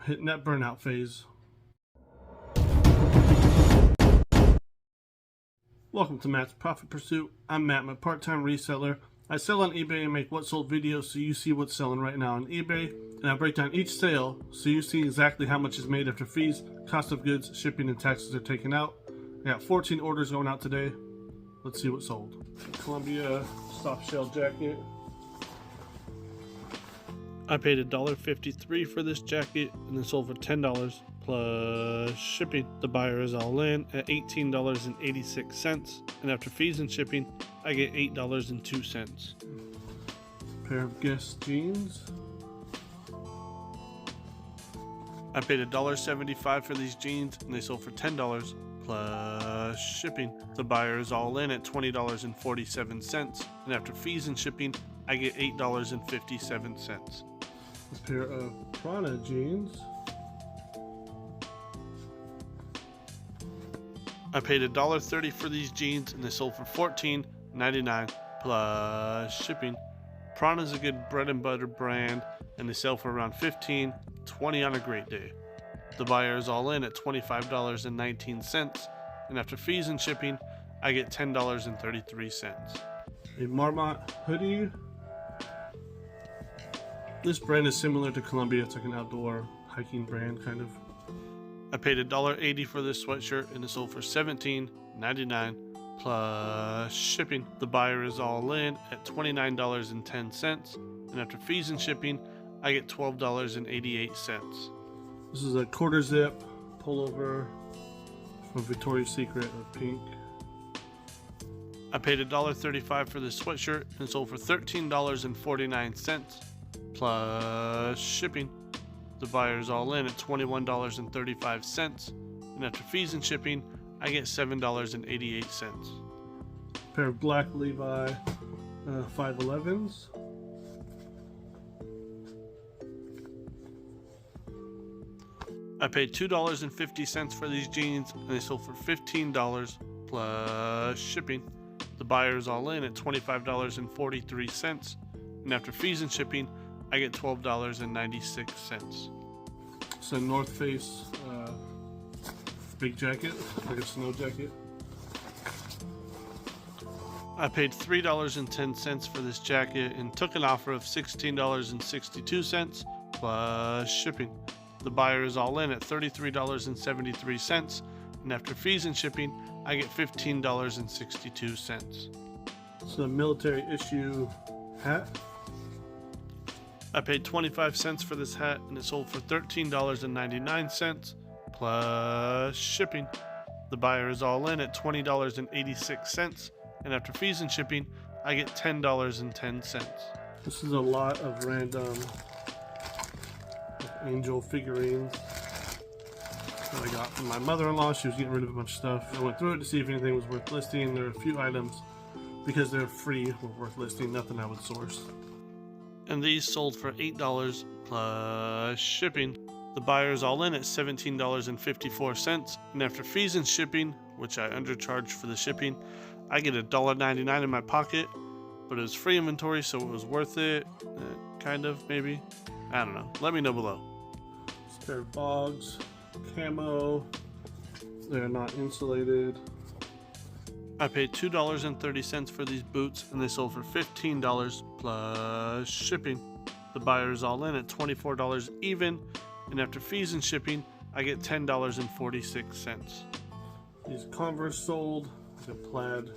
hitting that burnout phase. Welcome to Matt's Profit Pursuit. I'm Matt, I'm a part-time reseller. I sell on eBay and make what sold videos so you see what's selling right now on eBay. And I break down each sale so you see exactly how much is made after fees, cost of goods, shipping, and taxes are taken out. I got 14 orders going out today. Let's see what sold. Columbia soft shell jacket. I paid $1.53 for this jacket and it sold for $10 plus shipping. The buyer is all in at $18.86, and after fees and shipping, I get $8.02. Pair of Guess jeans. I paid $1.75 for these jeans and they sold for $10 plus shipping. The buyer is all in at $20.47, and after fees and shipping, I get $8.57. This pair of Prada jeans. I paid $1.30 for these jeans and they sold for $14.99 plus shipping. Prada is a good bread and butter brand and they sell for around $15-20 on a great day. The buyer is all in at $25.19, and after fees and shipping, I get $10.33. A Marmot hoodie. This brand is similar to Columbia. It's like an outdoor hiking brand, kind of. I paid $1.80 for this sweatshirt and it sold for $17.99 plus shipping. The buyer is all in at $29.10, and after fees and shipping, I get $12.88. This is a quarter zip pullover from Victoria's Secret of pink. I paid $1.35 for this sweatshirt and sold for $13.49 plus shipping. The buyer is all in at $21.35, and after fees and shipping, I get $7.88. Pair of black Levi 511s. I paid $2.50 for these jeans and they sold for $15 plus shipping. The buyer is all in at $25.43, and after fees and shipping, I get $12.96. It's a North Face big jacket, like a snow jacket. I paid $3.10 for this jacket and took an offer of $16.62 plus shipping. The buyer is all in at $33.73, and after fees and shipping, I get $15.62. It's a military issue hat. I paid 25 cents for this hat and it sold for $13.99 plus shipping. The buyer is all in at $20.86, and after fees and shipping, I get $10.10. This is a lot of random angel figurines that I got from my mother-in-law. She was getting rid of a bunch of stuff. I went through it to see if anything was worth listing. There are a few items, because they're free, were worth listing, nothing I would source. And these sold for $8 plus shipping. The buyer is all in at $17.54, and after fees and shipping, which I undercharged for the shipping, I get $1.99 in my pocket, but it was free inventory, so it was worth it. Kind of, maybe. I don't know. Let me know below. This pair of Bogs, camo. They're not insulated. I paid $2.30 for these boots and they sold for $15 plus shipping. The buyer is all in at $24 even, and after fees and shipping, I get $10.46. These Converse sold, like a plaid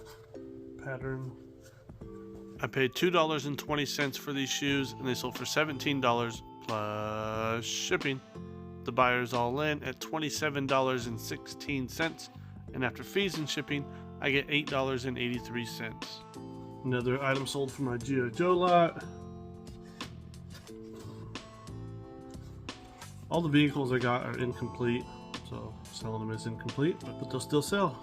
pattern. I paid $2.20 for these shoes and they sold for $17 plus shipping. The buyer is all in at $27.16, and after fees and shipping, I get $8.83. Another item sold from my G.I. Joe lot. All the vehicles I got are incomplete, so selling them as incomplete, but they'll still sell.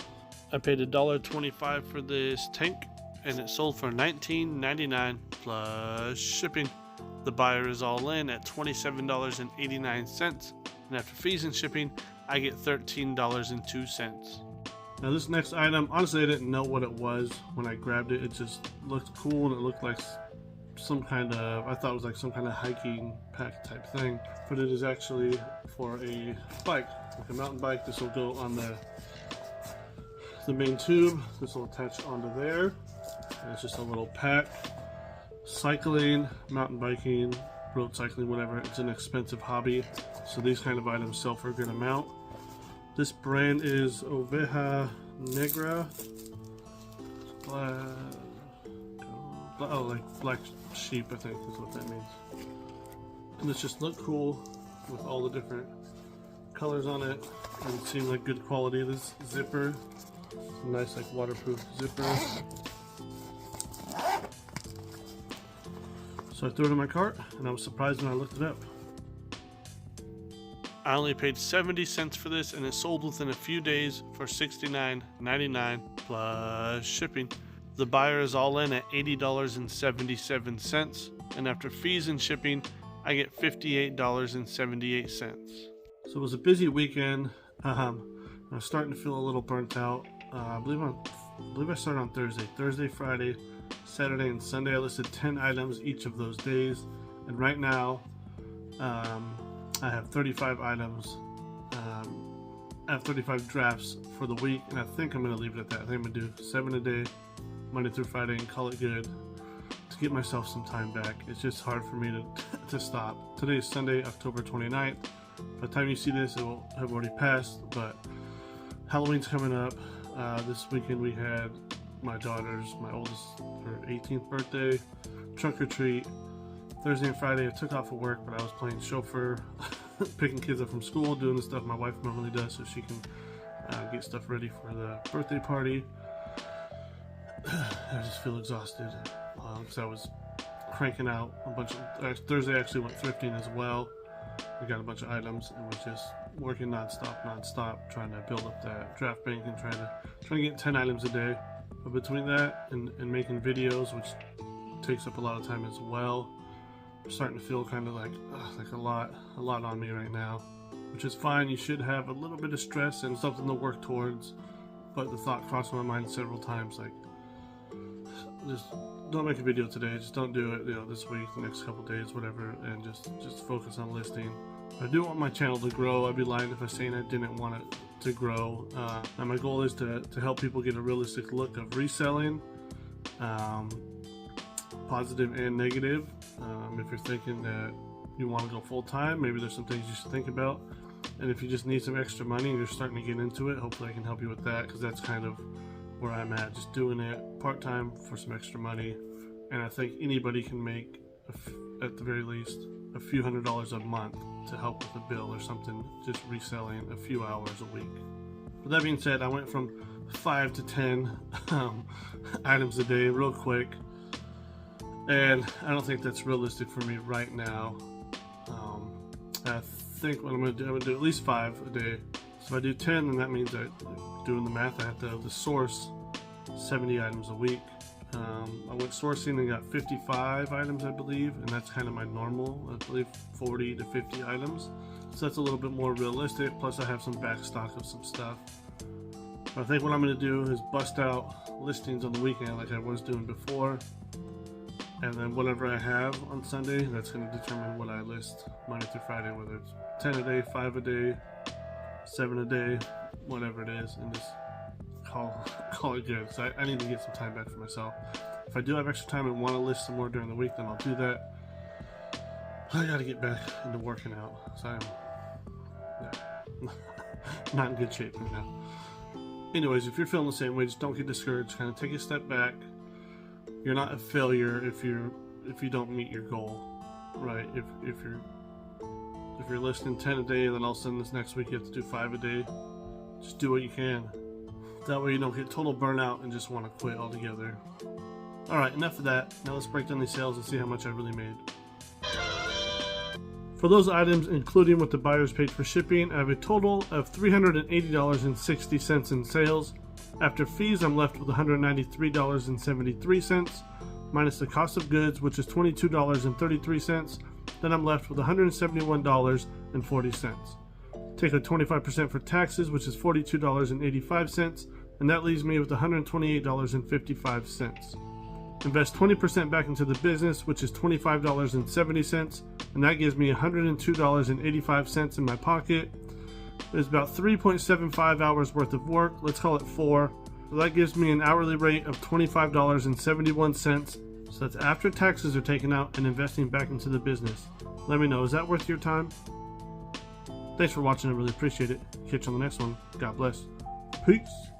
I paid $1.25 for this tank and it sold for $19.99 plus shipping. The buyer is all in at $27.89, and after fees and shipping, I get $13.02. Now this next item, honestly I didn't know what it was when I grabbed it. It just looked cool and it looked like some kind of, I thought it was like some kind of hiking pack type thing, but it is actually for a bike, like a mountain bike. This will go on the main tube. This will attach onto there, and it's just a little pack. Cycling, mountain biking, road cycling, whatever, it's an expensive hobby, so these kind of items sell for a good amount. This brand is Oveja Negra. Oh, like black sheep, I think is what that means. And this just looked cool with all the different colors on it, and it seemed like good quality. This zipper, nice like waterproof zipper. So I threw it in my cart, and I was surprised when I looked it up. I only paid 70 cents for this, and it sold within a few days for $69.99 plus shipping. The buyer is all in at $80.77, and after fees and shipping, I get $58.78. So it was a busy weekend. I was starting to feel a little burnt out. I believe I started on Thursday, Friday, Saturday, and Sunday. I listed 10 items each of those days, and right now I have 35 items. I have 35 drafts for the week, and I think I'm going to leave it at that. I think I'm going to do 7 a day, Monday through Friday, and call it good to get myself some time back. It's just hard for me to stop. Today is Sunday, October 29th. By the time you see this, it will have already passed, but Halloween's coming up. This weekend we had my oldest, her 18th birthday, trunk or treat. Thursday and Friday I took off of work, but I was playing chauffeur, picking kids up from school, doing the stuff my wife normally does so she can get stuff ready for the birthday party. I just feel exhausted because I was cranking out a bunch of, Thursday I actually went thrifting as well. We got a bunch of items and was just working non-stop, trying to build up that draft bank and trying to get 10 items a day. But between that and making videos, which takes up a lot of time as well, I'm starting to feel kind of like a lot on me right now, which is fine. You should have a little bit of stress and something to work towards, but the thought crossed my mind several times, like, just don't make a video today, just don't do it, this week, the next couple days, whatever, and just focus on listing. I do want my channel to grow. I'd be lying if I saying I didn't want it to grow. And my goal is to help people get a realistic look of reselling, positive and negative. If you're thinking that you want to go full-time, maybe there's some things you should think about. And if you just need some extra money and you're starting to get into it, hopefully I can help you with that, because that's kind of where I'm at, just doing it part-time for some extra money. And I think anybody can make, at the very least, a few $100s a month to help with a bill or something, just reselling a few hours a week. With that being said, I went from 5 to 10 items a day real quick, and I don't think that's realistic for me right now. I think what I'm going to do at least 5 a day. So if I do 10, then that means that, doing the math, I have to source 70 items a week. I went sourcing and got 55 items, I believe, and that's kind of my normal, I believe 40 to 50 items. So that's a little bit more realistic, plus I have some back stock of some stuff. But I think what I'm going to do is bust out listings on the weekend like I was doing before, and then whatever I have on Sunday, that's going to determine what I list Monday through Friday, whether it's 10 a day, 5 a day, 7 a day, whatever it is, and just call it good. So I need to get some time back for myself. If I do have extra time and want to list some more during the week, then I'll do that. I gotta get back into working out, so I'm not in good shape right now. Anyways, if you're feeling the same way, just don't get discouraged. Kind of take a step back. You're not a failure if you don't meet your goal, right? If you're listing 10 a day, and then all of a sudden this next week you have to do 5 a day, just do what you can. That way you don't get total burnout and just want to quit altogether. Alright, enough of that. Now let's break down these sales and see how much I really made. For those items, including what the buyers paid for shipping, I have a total of $380.60 in sales. After fees, I'm left with $193.73, minus the cost of goods, which is $22.33. Then I'm left with $171.40. Take a 25% for taxes, which is $42.85, and that leaves me with $128.55. invest 20% back into the business, which is $25.70, and that gives me $102.85 in my pocket. There's about 3.75 hours worth of work, let's call it 4. So that gives me an hourly rate of $25.71. So that's after taxes are taken out and investing back into the business. Let me know, is that worth your time? Thanks for watching, I really appreciate it. Catch you on the next one. God bless. Peace.